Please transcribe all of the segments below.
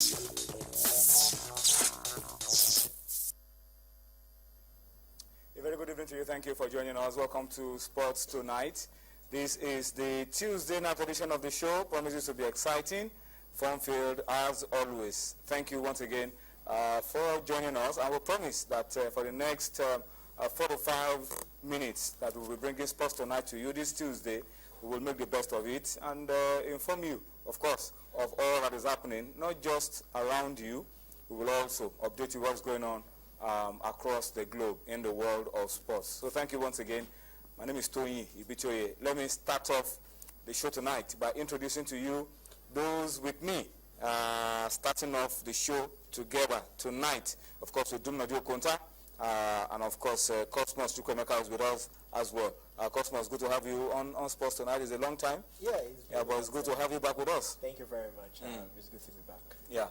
A very good evening to you. Thank you for joining us. Welcome to Sports Tonight. This is the Tuesday night edition of the show. Promises to be exciting, fun-filled as always. Thank you once again for joining us. I will promise that for the next 45 minutes that we will be bringing Sports Tonight to you this Tuesday, we will make the best of it and inform you, of course, of all that is happening, not just around you. We will also update you what's going on across the globe in the world of sports. So thank you once again. My name is Tony Ibichoye. Let me start off the show tonight by introducing to you those with me, starting off the show together tonight. Of course, with Dumnadio Konta, and of course, Cosmos Chukwemeka is with us as well. Cosmos, good to have you on Sports Tonight. It's a long time. Yeah, but it's good to have you back with us. Thank you very much. It's good to be back. Yeah.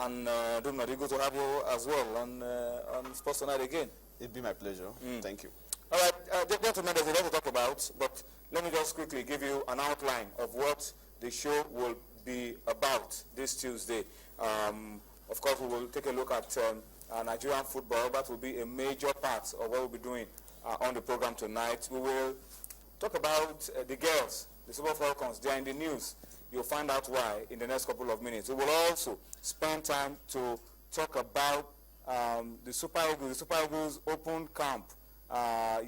And Dumnadi, good to have you as well on Sports Tonight again. It'd be my pleasure. Thank you. All right, gentlemen, there's a lot to talk about, but let me just quickly give you an outline of what the show will be about this Tuesday. Of course, we will take a look at Nigerian football. That will be a major part of what we'll be doing on the program tonight. We will talk about the girls, the Super Falcons. They are in the news. You'll find out why in the next couple of minutes. We will also spend time to talk about the Super Eagles opened camp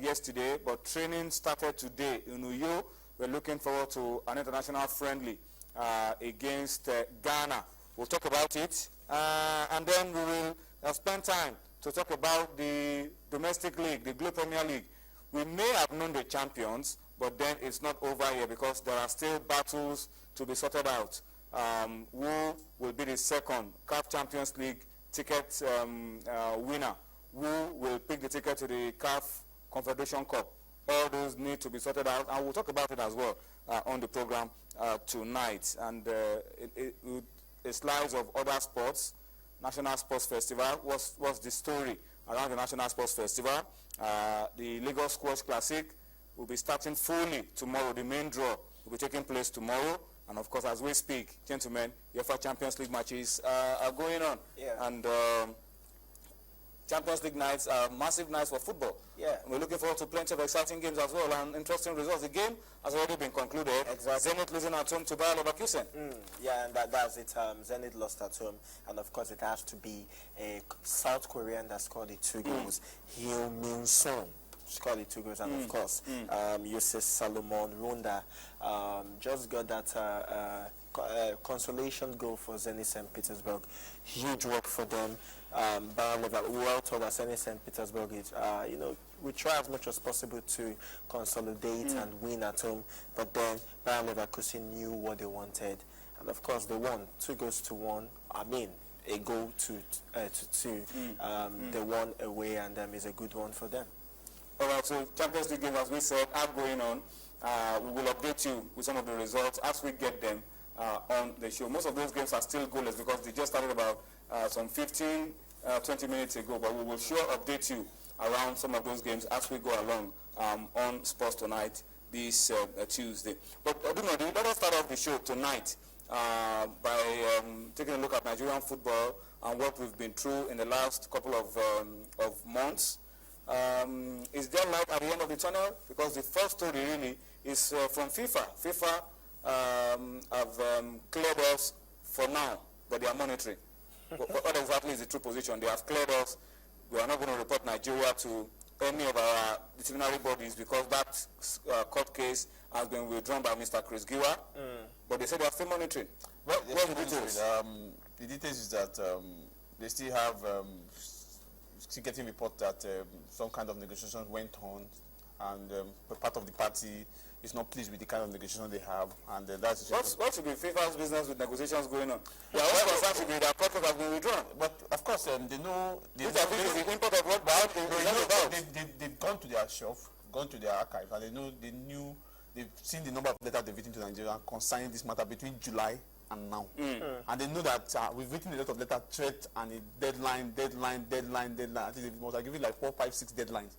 yesterday, but training started today in Uyo. We're looking forward to an international friendly against Ghana. We'll talk about it, and then we will spend time to talk about the domestic league, the Globe Premier League. We may have known the champions, but then it's not over here because there are still battles to be sorted out. Who will be the second CAF Champions League ticket winner? Who will pick the ticket to the CAF Confederation Cup? All those need to be sorted out, and we'll talk about it as well on the program tonight. And a slice of other sports. National Sports Festival. What's the story around the National Sports Festival? The Lagos Squash Classic will be starting fully tomorrow. The main draw will be taking place tomorrow. And of course, as we speak, gentlemen, UEFA Champions League matches are going on. Yeah. And Champions League nights are massive nights for football. Yeah. We're looking forward to plenty of exciting games as well and interesting results. The game has already been concluded. Exactly. Zenit losing at home to Bayer Leverkusen. Yeah, and that's it. Zenit lost at home. And of course, it has to be a South Korean that scored the 2 goals. Hyo Min-sung scored the 2 goals. And of course, Yusuf Salomon Runda just got that consolation goal for Zenit St. Petersburg. Huge work for them. Bayer Leverkusen, well told that Zenit St. Petersburg is, we try as much as possible to consolidate and win at home, but then Bayer Leverkusen knew what they wanted, and of course they won 2 goals to 1. I mean, a goal to 2. They won away, and is a good one for them. All right, so Champions League games, as we said, are going on. We will update you with some of the results as we get them on the show. Most of those games are still goalless because they just started about some 15, 20 minutes ago, but we will sure update you around some of those games as we go along on Sports Tonight this Tuesday. But let us start off the show tonight by taking a look at Nigerian football and what we've been through in the last couple of months. Is there light at the end of the tunnel? Because the first story really is from FIFA. FIFA have cleared us for now, but they are monitoring. What exactly is the true position? They have cleared us. We are not going to report Nigeria to any of our disciplinary bodies because that court case has been withdrawn by Mr. Chris Giwa. But they said they are still monitoring. What are the details? The details is that they still have still getting report that some kind of negotiations went on, and part of the party is not pleased with the kind of negotiation they have, and that's what should be FIFA's business with negotiations going on? Their own concern should be that contract has been withdrawn. But of course, they know the import of what they've gone to their shelf, gone to their archives, and they've seen the number of letters they've written to Nigeria concerning this matter between July and now. And they know that we've written a lot of letter threat and a deadline. I think they must have given like 4, 5, 6 deadlines.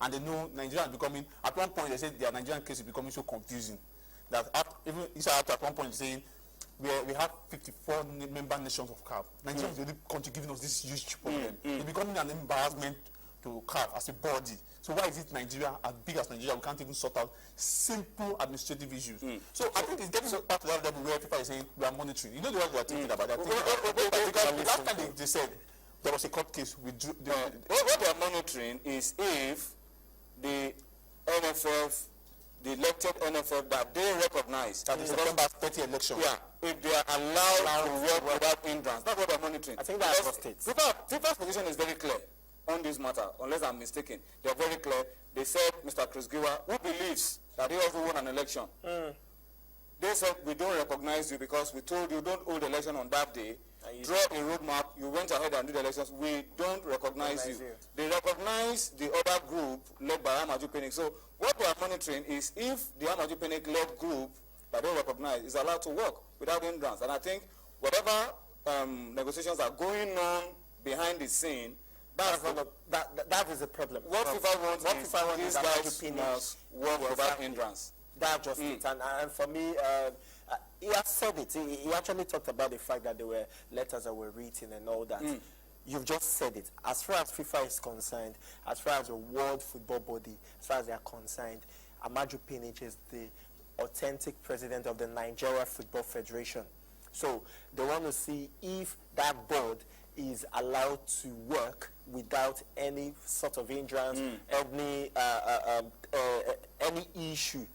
And they know Nigeria is becoming, at one point they said their Nigerian case is becoming so confusing that even at one point saying we have 54 member nations of CAF. Nigeria is the only country giving us this huge problem. It's becoming an embarrassment to CAF as a body. So why is it Nigeria, as big as Nigeria, we can't even sort out simple administrative issues? So I think it's getting back to that level where people are saying we are monitoring. You know the way we are thinking about that. Because last time they said there was a court case with what they are monitoring is if the NFF, the elected NFF that they recognize that is September 30 election. Yeah, if they are allowed to work without hindrance. That's what they're monitoring. I think that's for states. FIFA's position is very clear on this matter, unless I'm mistaken. They're very clear. They said, Mr. Chris Giwa, who believes that he also won an election, they said, we don't recognize you because we told you don't hold the election on that day. Draw a roadmap. You went ahead and did the elections. We don't recognize you. They recognize the other group led by Amaju Pinnick. So what they are monitoring is if the Amaju Pinnick-led group that they recognize is allowed to work without hindrance. And I think whatever negotiations are going on behind the scene, that is a problem. What FIFA wants is these guys must work without hindrance. That's just it. And for me, he has said it. He actually talked about the fact that there were letters that were written and all that. You've just said it. As far as FIFA is concerned, as far as the World Football Body, as far as they are concerned, Amaju Pinnick is the authentic president of the Nigeria Football Federation. So they want to see if that board is allowed to work without any sort of hindrance, any issue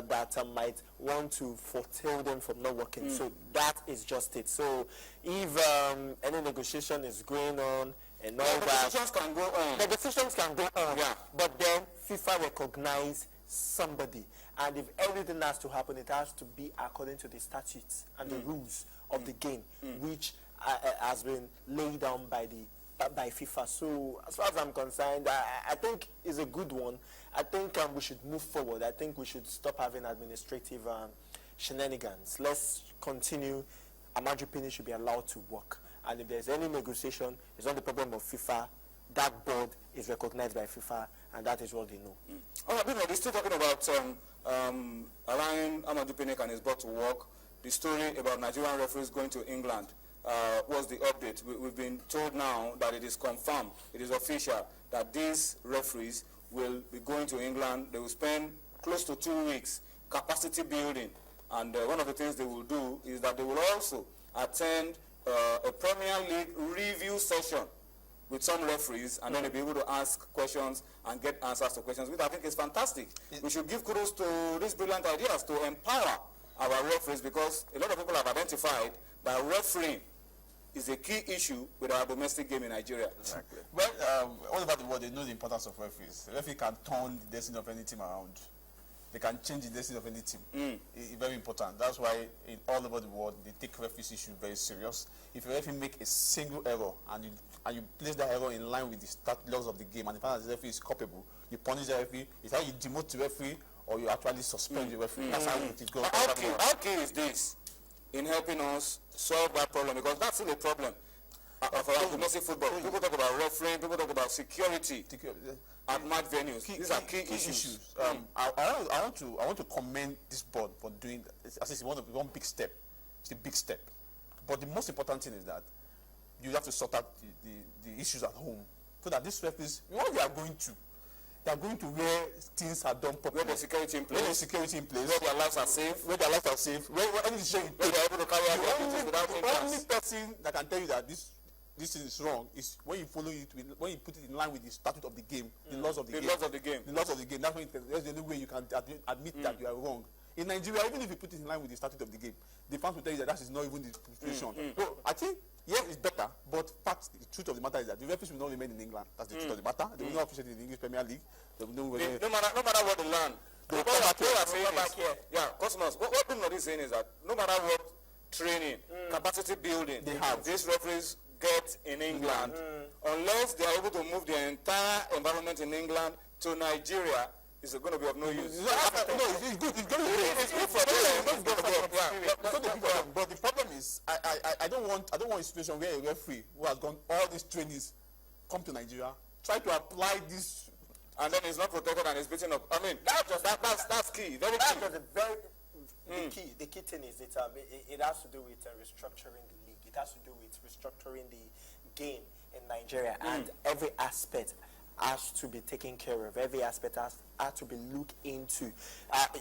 that might want to foretell them from not working. So that is just it. So if any negotiation is going on and all that, negotiations can go on. Negotiations can go on. Yeah. But then FIFA recognize somebody, and if everything has to happen, it has to be according to the statutes and the rules of the game, which has been laid down by FIFA. So as far as I'm concerned, I think it's a good one. I think we should move forward. I think we should stop having administrative shenanigans. Let's continue. Amaju Pinnick should be allowed to work. And if there's any negotiation, it's not the problem of FIFA. That board is recognized by FIFA, and that is what they know. All right, we're still talking about allowing Amaju Pinnick and his board to work. The story about Nigerian referees going to England was the update. We've been told now that it is confirmed, it is official, that these referees will be going to England. They will spend close to 2 weeks capacity building. And one of the things they will do is that they will also attend a Premier League review session with some referees, and then they'll be able to ask questions and get answers to questions, which I think is fantastic. We should give kudos to these brilliant ideas to empower our referees, because a lot of people have identified that refereeing is a key issue with our domestic game in Nigeria. Exactly. Well, all over the world, they know the importance of referees. A referee can turn the destiny of any team around. They can change the destiny of any team. It's very important. That's why in all over the world, they take referees issue very serious. If a referee make a single error and you place that error in line with the laws of the game, and the fact that the referee is culpable, you punish the referee. It's how you demote the referee or you actually suspend the referee. That's how it goes. How key is this in helping us solve that problem? Because that's still a problem of our domestic football. People talk about refereeing, people talk about security at match venues. These are key issues. I want to commend this board for doing, as I say, one big step. It's a big step. But the most important thing is that you have to sort out the issues at home, so that these referees, what they are going to where things are done properly. Where the security in place. Where their lives are safe. Where any decision where they are able to carry out their duties without hindrance. The only person that can tell you that this thing is wrong is when you follow it, when you put it in line with the statute of the game, the laws of the game. The laws of the game. That's the only way you can admit that you are wrong. In Nigeria, even if you put it in line with the statute of the game, the fans will tell you that is not even the situation. So I think, yes, it's better, but the truth of the matter is that the referees will not remain in England. That's the truth of the matter. They will not officiate in the English Premier League. They will no matter what they learn. Cosmos, what people are saying is that no matter what training, capacity building these referees get in England, unless they are able to move the entire environment in England to Nigeria, it's going to be of no use. It's good. It's good for them. But the problem is, I don't want a situation where a referee who has gone all these trainings come to Nigeria, try to apply this, and then it's not protected and it's beaten up. I mean, that's key. Very key. That was a very The key thing is it has to do with restructuring the league. It has to do with restructuring the game in Nigeria, and every aspect has to be taken care of. Every aspect has to be looked into.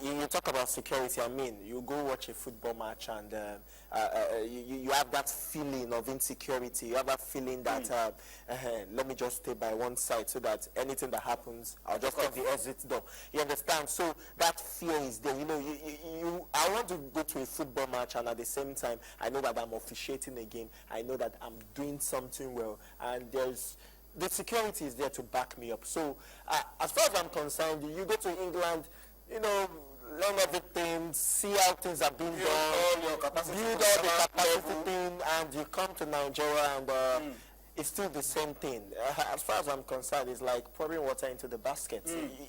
You talk about security. I mean, you go watch a football match and you have that feeling of insecurity. You have that feeling that let me just stay by one side so that anything that happens, I'll just take the exit door. You understand? So that fear is there. You know, I want to go to a football match, and at the same time, I know that I'm officiating a game. I know that I'm doing something well, and the security is there to back me up. So, as far as I'm concerned, you go to England, you know, learn everything, see how things are being done, build all the capacity thing, and you come to Nigeria and it's still the same thing. As far as I'm concerned, it's like pouring water into the basket.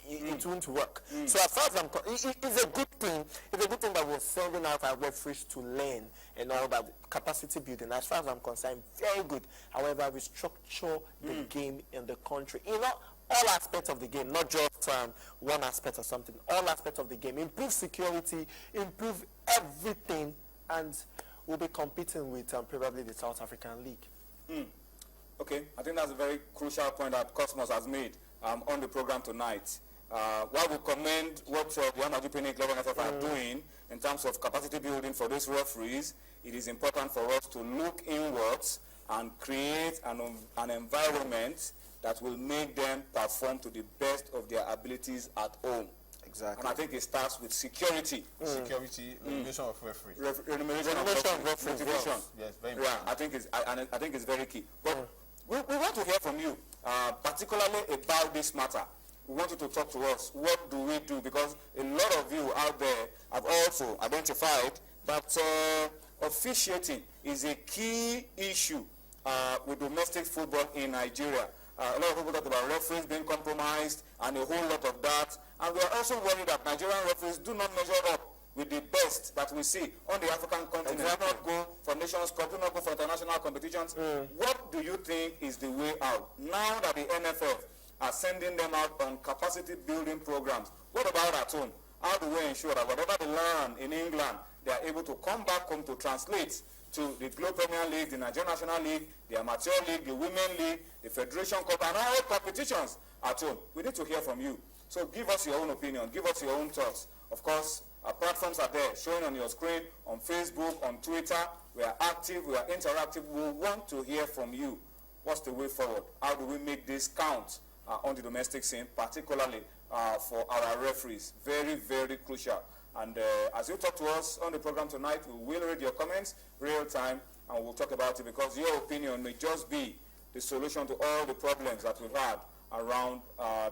It won't work. So as far as I'm concerned, it's a good thing. It's a good thing that we're sending out our referees to learn and all that capacity building. As far as I'm concerned, very good. However, we structure the game in the country. You know, all aspects of the game, not just one aspect or something. All aspects of the game. Improve security, improve everything, and we'll be competing with probably the South African League. Okay, I think that's a very crucial point that Cosmos has made on the program tonight. While we commend what the NFF Club NFF are doing in terms of capacity building for those referees, it is important for us to look inwards and create an environment that will make them perform to the best of their abilities at home. Exactly. And I think it starts with security. Security, remuneration of referees. Remuneration of referees. Motivation. Yes, very important. Yeah, I think it's very key. But we want to hear from you, particularly about this matter. We want you to talk to us. What do we do? Because a lot of you out there have also identified that officiating is a key issue with domestic football in Nigeria. A lot of people talk about referees being compromised and a whole lot of that. And we are also worried that Nigerian referees do not measure up with the best that we see on the African continent. Exactly. Do not go for Nations Cup, do not go for international competitions. What do you think is the way out? Now that the NFF are sending them out on capacity building programs, what about at home? How do we ensure that whatever they learn in England, they are able to come back home to translate to the Globe Premier League, the Nigerian National League, the Amateur League, the Women League, the Federation Cup, and all competitions at home? We need to hear from you. So give us your own opinion, give us your own thoughts. Of course, our platforms are there, showing on your screen, on Facebook, on Twitter. We are active, we are interactive. We want to hear from you. What's the way forward? How do we make this count on the domestic scene, particularly for our referees? Very, very crucial. And as you talk to us on the program tonight, we will read your comments real time, and we'll talk about it, because your opinion may just be the solution to all the problems that we've had around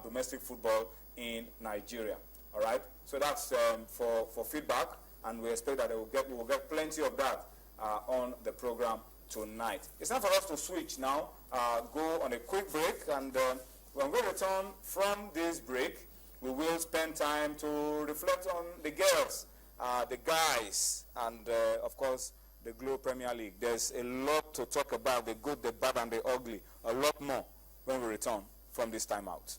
domestic football in Nigeria. All right? So that's for feedback, and we expect that we will get plenty of that on the program tonight. It's time for us to switch now, go on a quick break, and when we return from this break, we will spend time to reflect on the girls, the guys, and of course, the Globe Premier League. There's a lot to talk about, the good, the bad, and the ugly. A lot more when we return from this time out.